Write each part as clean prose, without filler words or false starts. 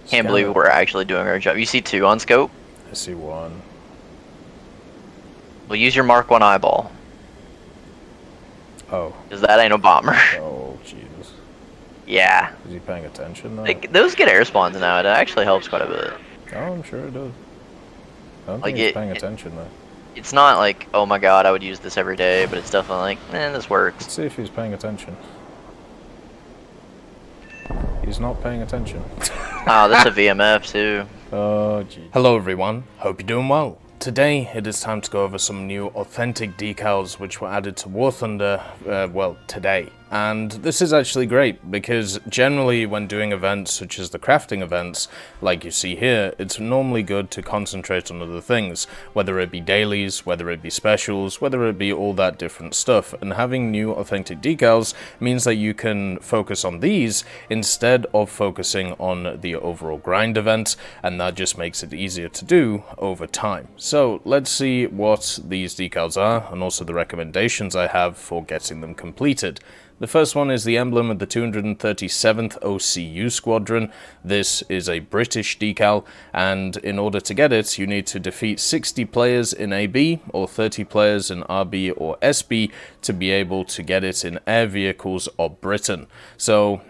Can't believe we're actually doing our job. You see 2 on scope? I see 1. Well, use your Mark 1 eyeball. Oh. Because that ain't a bomber. Oh, Jesus. Yeah. Is he paying attention now? Those get air spawns now. It actually helps quite a bit. Oh, I'm sure it does. I don't Like think he's paying attention though. It's not like, oh my god, I would use this every day, but it's definitely like, this works. Let's see if he's paying attention. He's not paying attention. Oh, that's a VMF too. Oh, gee. Hello everyone, hope you're doing well. Today it is time to go over some new authentic decals which were added to War Thunder, well, today. And this is actually great because generally when doing events such as the crafting events, like you see here, it's normally good to concentrate on other things, whether it be dailies, whether it be specials, whether it be all that different stuff. And having new authentic decals means that you can focus on these instead of focusing on the overall grind event, and that just makes it easier to do over time. So let's see what these decals are and also the recommendations I have for getting them completed. The first one is the emblem of the 237th OCU Squadron. This is a British decal, and in order to get it, you need to defeat 60 players in AB or 30 players in RB or SB to be able to get it in air vehicles of Britain. So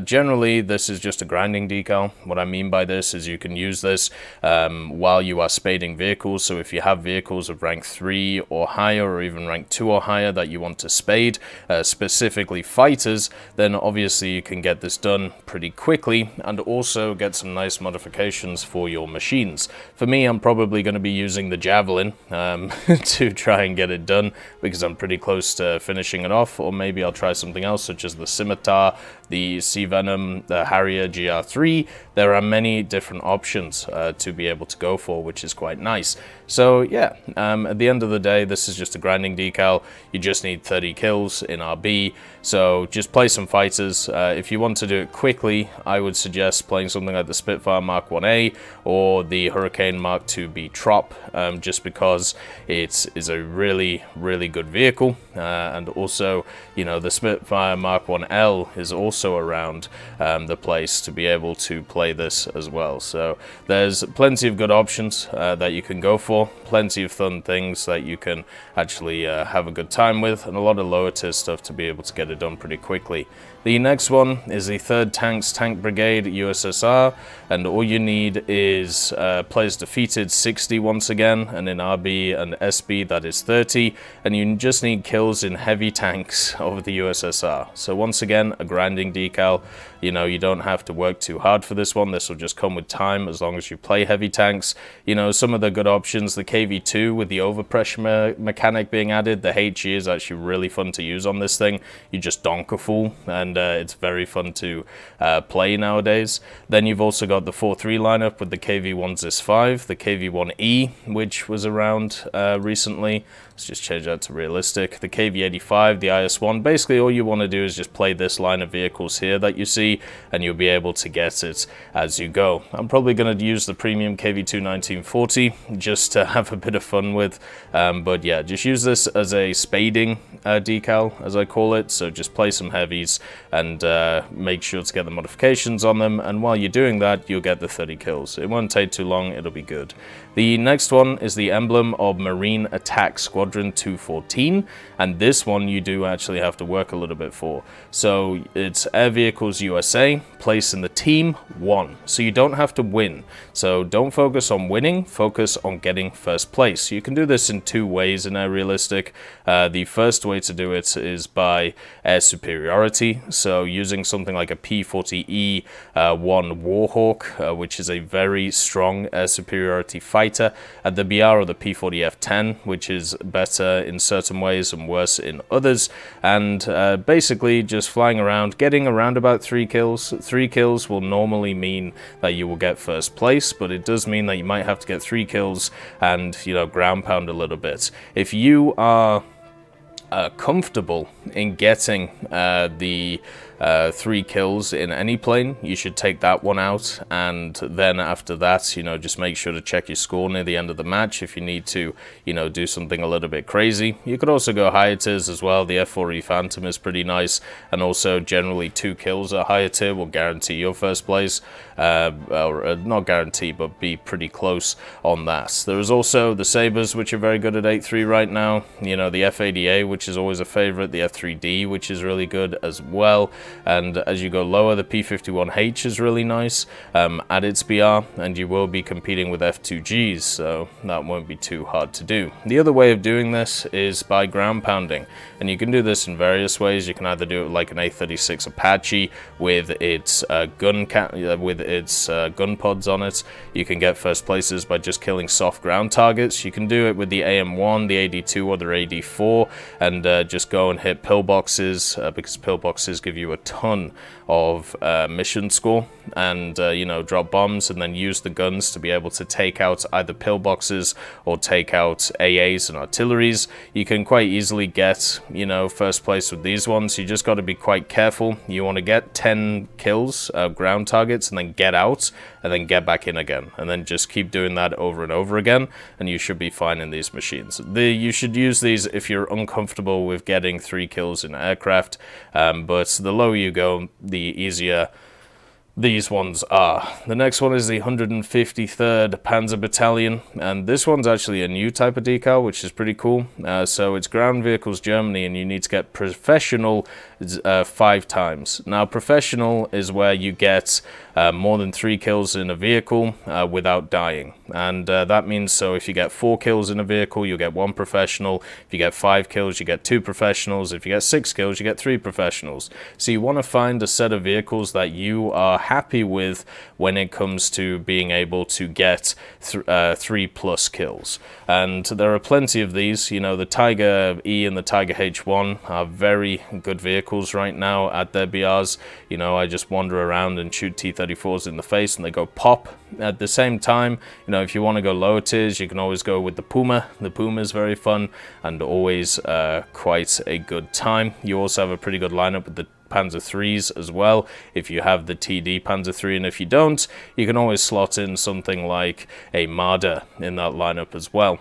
generally, this is just a grinding decal. What I mean by this is you can use this while you are spading vehicles. So if you have vehicles of rank 3 or higher, or even rank 2 or higher that you want to spade, specifically fighters, then obviously you can get this done pretty quickly and also get some nice modifications for your machines. For me, I'm probably going to be using the Javelin to try and get it done because I'm pretty close to finishing it off, or maybe I'll try something else such as the Scimitar, the Sea Venom, the Harrier GR3. There are many different options to be able to go for, which is quite nice. So yeah, at the end of the day, this is just a grinding decal. You just need 30 kills in RB, so just play some fighters. If you want to do it quickly, I would suggest playing something like the Spitfire Mark 1A or the Hurricane Mark 2B Trop, just because it is a really, really good vehicle. And also, you know, the Spitfire Mark 1L is also around the place to be able to play this as well. So there's plenty of good options that you can go for, plenty of fun things that you can actually have a good time with, and a lot of lower tier stuff to be able to get it done pretty quickly. The next one is the 3rd Tank Brigade USSR, and all you need is players defeated 60 once again, and in RB and SB that is 30, and you just need kills in heavy tanks of the USSR. So once again, a grinding decal. You know, you don't have to work too hard for this one. This will just come with time as long as you play heavy tanks. You know, some of the good options, the KV2 with the overpressure mechanic being added, the HE is actually really fun to use on this thing. You just donk a fool, and it's very fun to play nowadays. Then you've also got the 4-3 lineup with the KV1 ZIS-5, the KV1E, which was around recently. Let's just change that to realistic. The KV85, the IS-1. Basically, all you want to do is just play this line of vehicles here that you see, and you'll be able to get it as you go. I'm probably going to use the premium KV2 1940 just to have a bit of fun with. But yeah, just use this as a spading decal, as I call it. So just play some heavies and make sure to get the modifications on them. And while you're doing that, you'll get the 30 kills. It won't take too long. It'll be good. The next one is the emblem of Marine Attack Squadron 214, and this one you do actually have to work a little bit for. So it's Air Vehicles USA, place in the team 1. So you don't have to win. So don't focus on winning, focus on getting first place. You can do this in 2 ways in Air Realistic. The first way to do it is by air superiority, so using something like a P40E 1 Warhawk, which is a very strong air superiority fighter, at the BR or the P40F10, which is better in certain ways and worse in others, and basically just flying around, getting around about 3 kills. 3 kills will normally mean that you will get first place, but it does mean that you might have to get 3 kills and, you know, ground pound a little bit. If you are comfortable in getting the 3 kills in any plane, you should take that one out, and then after that, you know, just make sure to check your score near the end of the match if you need to, you know, do something a little bit crazy. You could also go higher tiers as well. The F4E Phantom is pretty nice, and also generally 2 kills at higher tier will guarantee your first place, or not guarantee, but be pretty close on that. There is also the Sabres, which are very good at 8-3 right now. You know, the F80A, which is always a favorite, the F3D, which is really good as well. And as you go lower, the P51H is really nice at its BR, and you will be competing with F2Gs, so that won't be too hard to do. The other way of doing this is by ground pounding, and you can do this in various ways. You can either do it like an A36 Apache with its gun pods on it. You can get first places by just killing soft ground targets. You can do it with the AM1, the AD2, or the AD4, and just go and hit pillboxes, because pillboxes give you a ton of mission score, and you know, drop bombs and then use the guns to be able to take out either pillboxes or take out AAs and artilleries. You can quite easily get, you know, first place with these ones. You just got to be quite careful. You want to get 10 kills, ground targets, and then get out and then get back in again, and then just keep doing that over and over again, and you should be fine in these machines. You should use these if you're uncomfortable with getting 3 kills in aircraft, but the lower you go, the easier these ones are. The next one is the 153rd Panzer Battalion, and this one's actually a new type of decal, which is pretty cool. So it's ground vehicles Germany, and you need to get professional 5 times. Now, professional is where you get more than 3 kills in a vehicle without dying, and that means, so if you get 4 kills in a vehicle, you get 1 professional. If you get 5 kills, you get 2 professionals. If you get 6 kills, you get 3 professionals. So you want to find a set of vehicles that you are happy with when it comes to being able to get 3+ kills, and there are plenty of these. You know, the Tiger E and the Tiger H1 are very good vehicles right now at their BRs. You know, I just wander around and shoot T-34s in the face and they go pop. At the same time, you know, if you want to go lower tiers, you can always go with the Puma. The Puma is very fun and always quite a good time. You also have a pretty good lineup with the Panzer IIIs as well, if you have the TD Panzer III, and if you don't, you can always slot in something like a Marder in that lineup as well.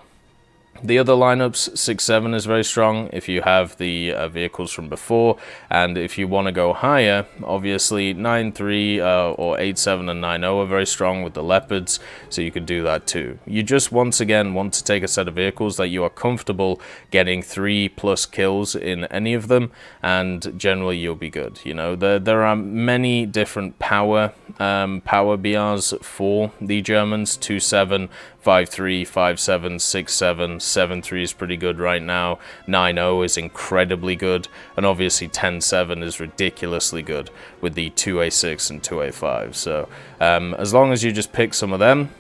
The other lineups, 6-7 is very strong if you have the vehicles from before, and if you want to go higher, obviously 9-3 or 8-7 and 9-0 are very strong with the Leopards, so you could do that too. You just once again want to take a set of vehicles that you are comfortable getting 3+ kills in any of them, and generally you'll be good. You know, there are many different power BRs for the Germans. 2-7, 5-3, 5-7, 6-7, 7-3 is pretty good right now. 9-0 is incredibly good, and obviously 10-7 is ridiculously good with the 2A6 and 2A5. So as long as you just pick some of them,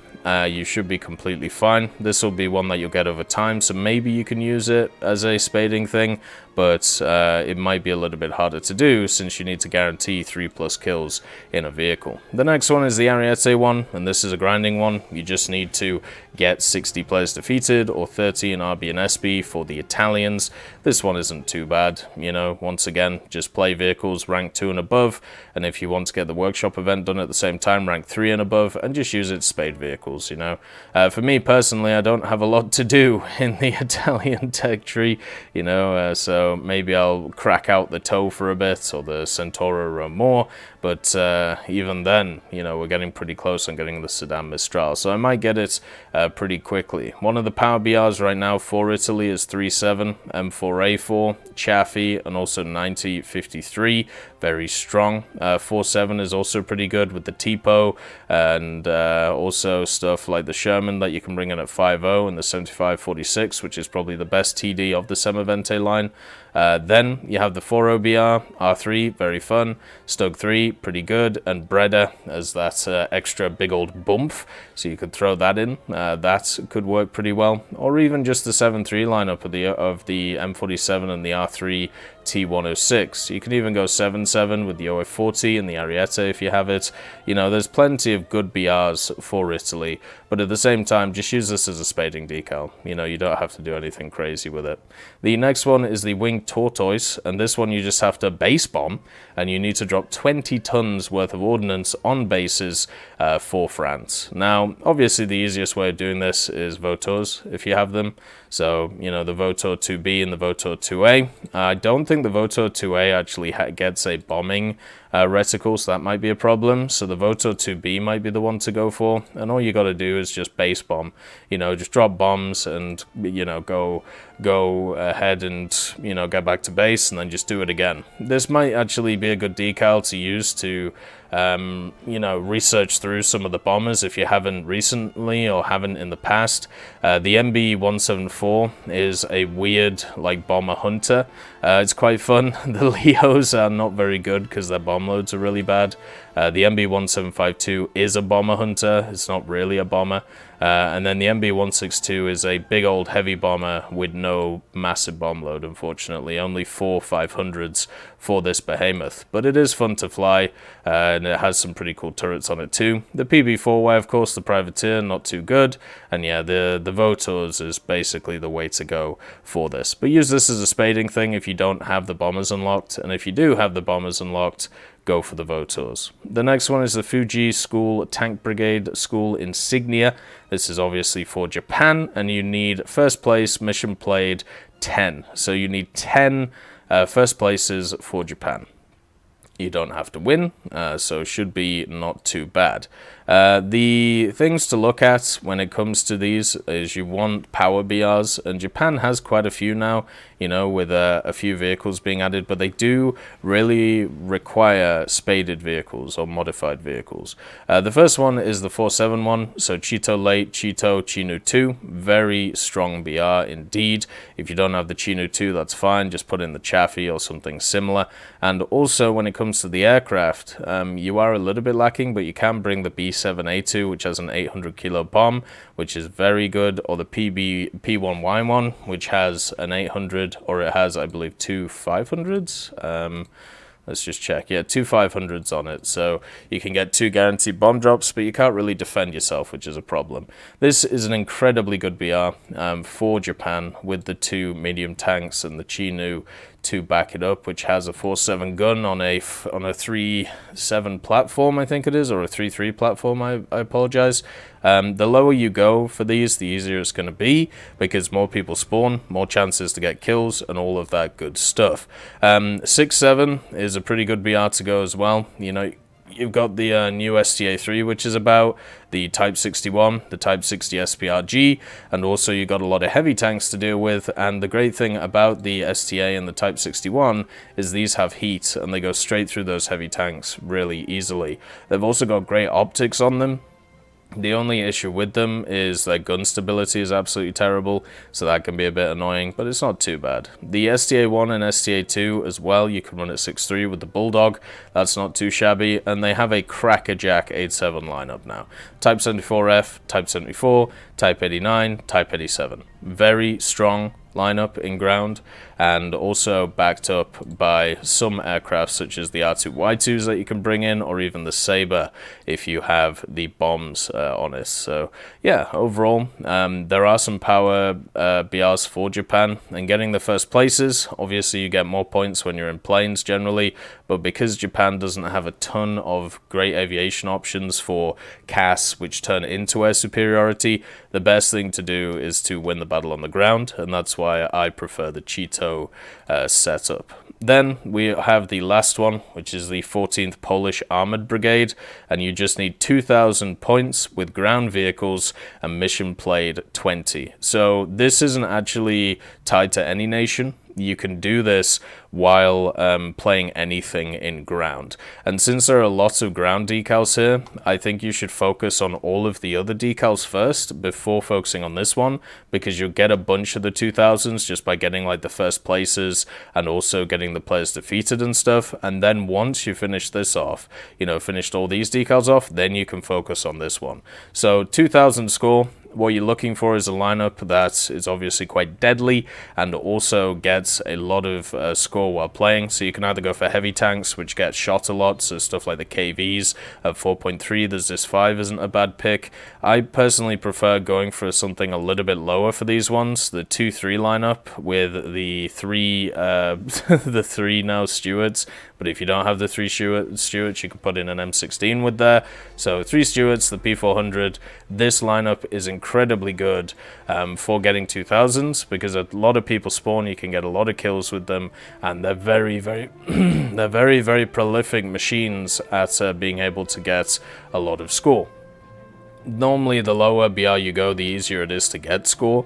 you should be completely fine. This will be one that you'll get over time, so maybe you can use it as a spading thing, but it might be a little bit harder to do since you need to guarantee 3+ kills in a vehicle. The next one is the Ariette one, and this is a grinding one. You just need to get 60 players defeated or 30 in RB and SB for the Italians. This one isn't too bad, you know. Once again, just play vehicles rank 2 and above, and if you want to get the workshop event done at the same time, rank 3 and above, and just use it to spade vehicles, you know. For me personally, I don't have a lot to do in the Italian tech tree, you know, so maybe I'll crack out the TOW for a bit, or the Centauro or more, but even then, you know, we're getting pretty close on getting the Sedan Mistral, so I might get it pretty quickly. One of the power BRs right now for Italy is 3-7, M4A4, Chaffee, and also 90-53, very strong. 4-7 is also pretty good with the TPO, and also stuff like the Sherman that you can bring in at 5.0, and the 75-46, which is probably the best TD of the Semavente line. Then you have the 4.0 BR, R3, very fun, Stug 3, pretty good, and Breda as that extra big old bump, so you could throw that in. That could work pretty well, or even just the 7.3 lineup of the M47 and the R3 T106. You can even go 7-7 with the OF40 and the Ariette if you have it. You know, there's plenty of good BRs for Italy, but at the same time, just use this as a spading decal. You know, you don't have to do anything crazy with it. The next one is the Winged Tortoise, and this one you just have to base bomb, and you need to drop 20 tons worth of ordnance on bases for France. Now, obviously, the easiest way of doing this is Vautours, if you have them. So, you know, the Vautour 2B and the Vautour 2A. I don't think the Vautour 2A actually gets a bombing reticle, so that might be a problem. So the Vautour 2B might be the one to go for. And all you got to do is just base bomb. You know, just drop bombs and, you know, go ahead and, you know, get back to base and then just do it again. This might actually be a good decal to use to you know, research through some of the bombers if you haven't recently or haven't in the past. The MB174 is a weird, like, bomber hunter. It's quite fun. The Leos are not very good because their bomb loads are really bad. The MB1752 is a bomber hunter. It's not really a bomber. And then the MB162 is a big old heavy bomber with no massive bomb load, unfortunately. Only 4 500s for this behemoth. But it is fun to fly, and it has some pretty cool turrets on it too. The PB4Y, of course, the privateer, not too good. And yeah, the Vautours is basically the way to go for this. But use this as a spading thing if you don't have the bombers unlocked. And if you do have the bombers unlocked, go for the Vautours. The next one is the Fuji School Tank Brigade School Insignia. This is obviously for Japan, and you need first place, mission played 10. So you need 10 first places for Japan. You don't have to win, so should be not too bad. The things to look at when it comes to these is you want power BRs, and Japan has quite a few now, you know, with a few vehicles being added, but they do really require spaded vehicles or modified vehicles. The first one is the 471, so Cheeto Late, Cheeto, Chinu 2, very strong BR indeed. If you don't have the Chinu 2, that's fine, just put in the Chaffee or something similar. And also when it comes to the aircraft, you are a little bit lacking, but you can bring the B7A2, which has an 800 kilo bomb, which is very good, or the P1Y1, which has an 800, or it has, I believe, two 500s. Let's just check. Yeah, two 500s on it. So you can get 2 guaranteed bomb drops, but you can't really defend yourself, which is a problem. This is an incredibly good BR for Japan with the 2 medium tanks and the Chinu to back it up, which has a 4.7 gun on a 3.7 platform, I think it is, or a 3.3 platform, I apologize. The lower you go for these, the easier it's going to be, because more people spawn, more chances to get kills, and all of that good stuff. 6.7 is a pretty good BR to go as well. You know, you've got the new STA3, which is about the Type 61, the Type 60 SPRG, and also you've got a lot of heavy tanks to deal with. And the great thing about the STA and the Type 61 is these have heat, and they go straight through those heavy tanks really easily. They've also got great optics on them. The only issue with them is their gun stability is absolutely terrible, so that can be a bit annoying, but it's not too bad. The STA1 and STA2 as well, you can run at 6.3 with the Bulldog, that's not too shabby, and they have a crackerjack 8.7 lineup now. Type 74F, Type 74, Type 89, Type 87. Very strong lineup in ground, and also backed up by some aircraft such as the R2Y2s that you can bring in, or even the Sabre if you have the bombs on it. So yeah, overall there are some power BRs for Japan, and getting the first places, obviously you get more points when you're in planes generally, but because Japan doesn't have a ton of great aviation options for CAS which turn into air superiority, the best thing to do is to win the battle on the ground, and that's why I prefer the Cheeto setup. Then we have the last one, which is the 14th Polish Armored Brigade, and you just need 2,000 points with ground vehicles and mission played 20. So this isn't actually tied to any nation. You can do this while playing anything in ground. And since there are lots of ground decals here, I think you should focus on all of the other decals first before focusing on this one, because you'll get a bunch of the 2000s just by getting like the first places and also getting the players defeated and stuff. And then once you finish this off, you know, finished all these decals off, then you can focus on this one. So 2000 score, what you're looking for is a lineup that is obviously quite deadly and also gets a lot of score while playing. So you can either go for heavy tanks, which get shot a lot, so stuff like the KVs at 4.3, there's this 5 isn't a bad pick. I personally prefer going for something a little bit lower for these ones, the 2-3 lineup with the 3 the 3 now Stewards. But if you don't have the 3 Stewards, you can put in an M16 with there. So 3 Stewards, the P400. This lineup is incredibly good for getting 2000s because a lot of people spawn. You can get a lot of kills with them, and they're very, very, they're very, very prolific machines at being able to get a lot of score. Normally, the lower BR you go, the easier it is to get score,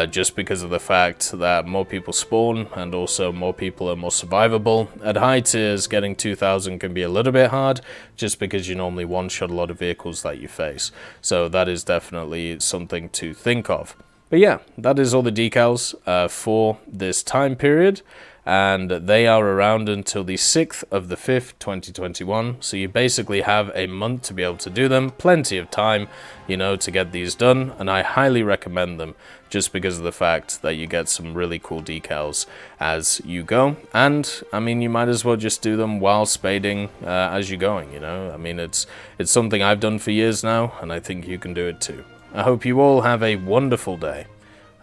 just because of the fact that more people spawn and also more people are more survivable. At high tiers, getting 2000 can be a little bit hard, just because you normally one-shot a lot of vehicles that you face. So that is definitely something to think of. But yeah, that is all the decals for this time period. And they are around until the 6th of the 5th, 2021, so you basically have a month to be able to do them, plenty of time, you know, to get these done, and I highly recommend them, just because of the fact that you get some really cool decals as you go, and, I mean, you might as well just do them while spading as you're going, you know, I mean, it's something I've done for years now, and I think you can do it too. I hope you all have a wonderful day,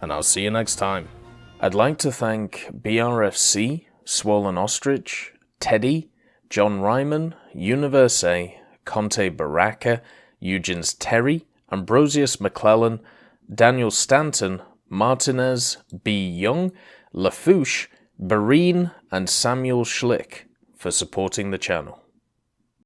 and I'll see you next time. I'd like to thank BRFC, Swollen Ostrich, Teddy, John Ryman, Universe, Conte Baraka, Eugens Terry, Ambrosius McClellan, Daniel Stanton, Martinez, B. Young, Lafouche, Barine, and Samuel Schlick for supporting the channel.